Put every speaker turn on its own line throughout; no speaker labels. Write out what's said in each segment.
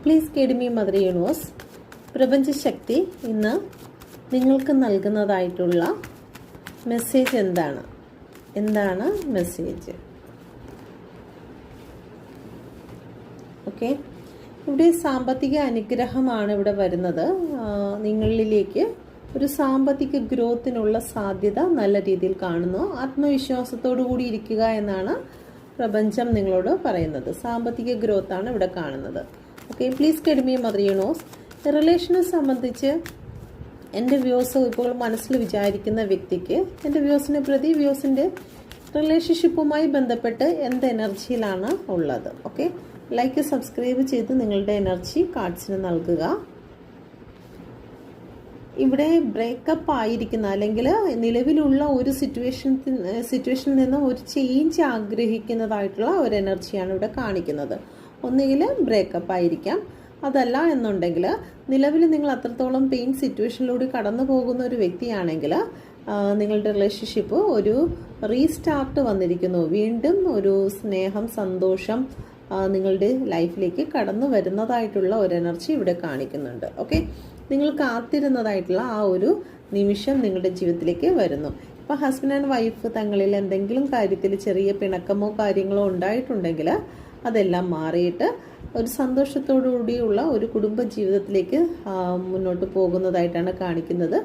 Please guide me mother universe. പ്രപഞ്ചശക്തി ഇന്ന് നിങ്ങൾക്ക് നൽകുന്നതായിട്ടുള്ള മെസ്സേജ് എന്താണ് മെസ്സേജ്? ഓക്കെ, ഇവിടെ സാമ്പത്തിക അനുഗ്രഹമാണ് ഇവിടെ വരുന്നത്. നിങ്ങളിലേക്ക് ഒരു സാമ്പത്തിക ഗ്രോത്തിനുള്ള സാധ്യത നല്ല രീതിയിൽ കാണുന്നു. ആത്മവിശ്വാസത്തോടു കൂടി ഇരിക്കുക എന്നാണ് പ്രപഞ്ചം നിങ്ങളോട് പറയുന്നത്. സാമ്പത്തിക ഗ്രോത്ത് ആണ് ഇവിടെ കാണുന്നത്. Okay, please guide me mother universe. റിലേഷനെ സംബന്ധിച്ച് എൻ്റെ വ്യൂസ് ഇപ്പോൾ മനസ്സിൽ വിചാരിക്കുന്ന വ്യക്തിക്ക് എൻ്റെ വ്യൂസിനെ പ്രതി വ്യൂസിൻ്റെ റിലേഷൻഷിപ്പുമായി ബന്ധപ്പെട്ട് എന്ത് എനർജിയിലാണ് ഉള്ളത്? ഓക്കെ, ലൈക്ക് സബ്സ്ക്രൈബ് ചെയ്ത് നിങ്ങളുടെ എനർജി കാർഡ്സിന് നൽകുക. ഇവിടെ ബ്രേക്കപ്പ് ആയിരിക്കുന്ന അല്ലെങ്കിൽ നിലവിലുള്ള ഒരു സിറ്റുവേഷനിൽ നിന്ന് ഒരു ചേഞ്ച് ആഗ്രഹിക്കുന്നതായിട്ടുള്ള ഒരു എനർജിയാണ് ഇവിടെ കാണിക്കുന്നത്. ഒന്നുകിൽ ബ്രേക്കപ്പ് ആയിരിക്കാം, അതല്ല എന്നുണ്ടെങ്കിൽ നിലവിൽ നിങ്ങൾ അത്രത്തോളം പെയിൻ സിറ്റുവേഷനിലൂടെ കടന്നു പോകുന്ന ഒരു വ്യക്തിയാണെങ്കിൽ നിങ്ങളുടെ റിലേഷൻഷിപ്പ് ഒരു റീസ്റ്റാർട്ട് വന്നിരിക്കുന്നു. വീണ്ടും ഒരു സ്നേഹം, സന്തോഷം നിങ്ങളുടെ ലൈഫിലേക്ക് കടന്നു വരുന്നതായിട്ടുള്ള ഒരു എനർജി ഇവിടെ കാണിക്കുന്നുണ്ട്. ഓക്കെ, നിങ്ങൾ കാത്തിരുന്നതായിട്ടുള്ള ആ ഒരു നിമിഷം നിങ്ങളുടെ ജീവിതത്തിലേക്ക് വരുന്നു. ഇപ്പോൾ ഹസ്ബൻഡ് ആൻഡ് വൈഫ് തങ്ങളിൽ എന്തെങ്കിലും കാര്യത്തിൽ ചെറിയ പിണക്കമോ കാര്യങ്ങളോ ഉണ്ടായിട്ടുണ്ടെങ്കിൽ അതെല്ലാം മാറിയിട്ട് ഒരു സന്തോഷത്തോടുകൂടിയുള്ള ഒരു കുടുംബ ജീവിതത്തിലേക്ക് മുന്നോട്ട് പോകുന്നതായിട്ടാണ് കാണിക്കുന്നത്.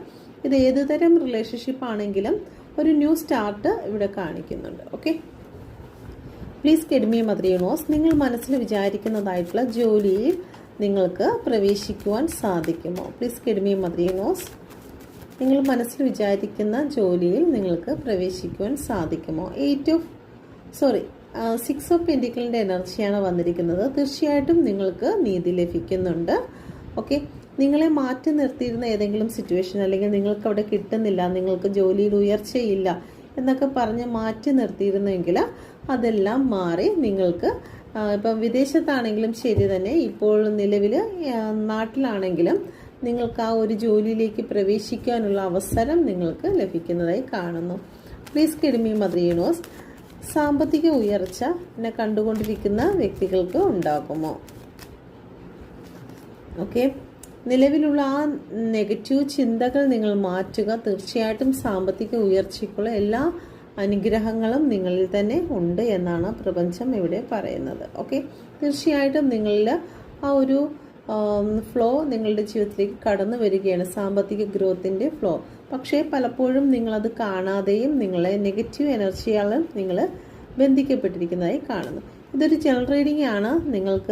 ഇത് ഏതുതരം റിലേഷൻഷിപ്പ് ആണെങ്കിലും ഒരു ന്യൂ സ്റ്റാർട്ട് ഇവിടെ കാണിക്കുന്നുണ്ട്. Okay, please guide me mother universe. നിങ്ങൾ മനസ്സിൽ വിചാരിക്കുന്നതായിട്ടുള്ള ജോലിയിൽ നിങ്ങൾക്ക് പ്രവേശിക്കുവാൻ സാധിക്കുമോ? Please guide me mother universe. നിങ്ങൾ മനസ്സിൽ വിചാരിക്കുന്ന ജോലിയിൽ നിങ്ങൾക്ക് പ്രവേശിക്കുവാൻ സാധിക്കുമോ? 6 ഓഫ് പെൻറ്റിക്കിളിൻ്റെ എനർജിയാണ് വന്നിരിക്കുന്നത്. തീർച്ചയായിട്ടും നിങ്ങൾക്ക് നീതി ലഭിക്കുന്നുണ്ട്. ഓക്കെ, നിങ്ങളെ മാറ്റി നിർത്തിയിരുന്ന ഏതെങ്കിലും സിറ്റുവേഷൻ അല്ലെങ്കിൽ നിങ്ങൾക്ക് അവിടെ കിട്ടുന്നില്ല, നിങ്ങൾക്ക് ജോലിയിൽ ഉയർച്ചയില്ല എന്നൊക്കെ പറഞ്ഞ് മാറ്റി നിർത്തിയിരുന്നെങ്കിൽ അതെല്ലാം മാറി നിങ്ങൾക്ക് ഇപ്പം വിദേശത്താണെങ്കിലും ശരി തന്നെ, ഇപ്പോൾ നിലവിൽ നാട്ടിലാണെങ്കിലും നിങ്ങൾക്ക് ആ ഒരു ജോലിയിലേക്ക് പ്രവേശിക്കാനുള്ള അവസരം നിങ്ങൾക്ക് ലഭിക്കുന്നതായി കാണുന്നു. Please guide me mother universe. സാമ്പത്തിക ഉയർച്ച എന്നെ കണ്ടുകൊണ്ടിരിക്കുന്ന വ്യക്തികൾക്ക് ഉണ്ടാകുമോ? ഓക്കെ, നിലവിലുള്ള ആ നെഗറ്റീവ് ചിന്തകൾ നിങ്ങൾ മാറ്റുക. തീർച്ചയായിട്ടും സാമ്പത്തിക ഉയർച്ചയ്ക്കുള്ള എല്ലാ അനുഗ്രഹങ്ങളും നിങ്ങളിൽ തന്നെ ഉണ്ട് എന്നാണ് പ്രപഞ്ചം ഇവിടെ പറയുന്നത്. ഓക്കെ, തീർച്ചയായിട്ടും നിങ്ങളിൽ ആ ഒരു ഫ്ലോ നിങ്ങളുടെ ജീവിതത്തിലേക്ക് കടന്നു വരികയാണ്, സാമ്പത്തിക ഗ്രോത്തിൻ്റെ ഫ്ലോ. പക്ഷേ പലപ്പോഴും നിങ്ങളത് കാണാതെയും നിങ്ങളെ നെഗറ്റീവ് എനർജിയാൽ നിങ്ങൾ ബന്ധിക്കപ്പെട്ടിരിക്കുന്നതായി കാണുന്നു. ഇതൊരു ജനറൽ റീഡിംഗ് ആണ്. നിങ്ങൾക്ക്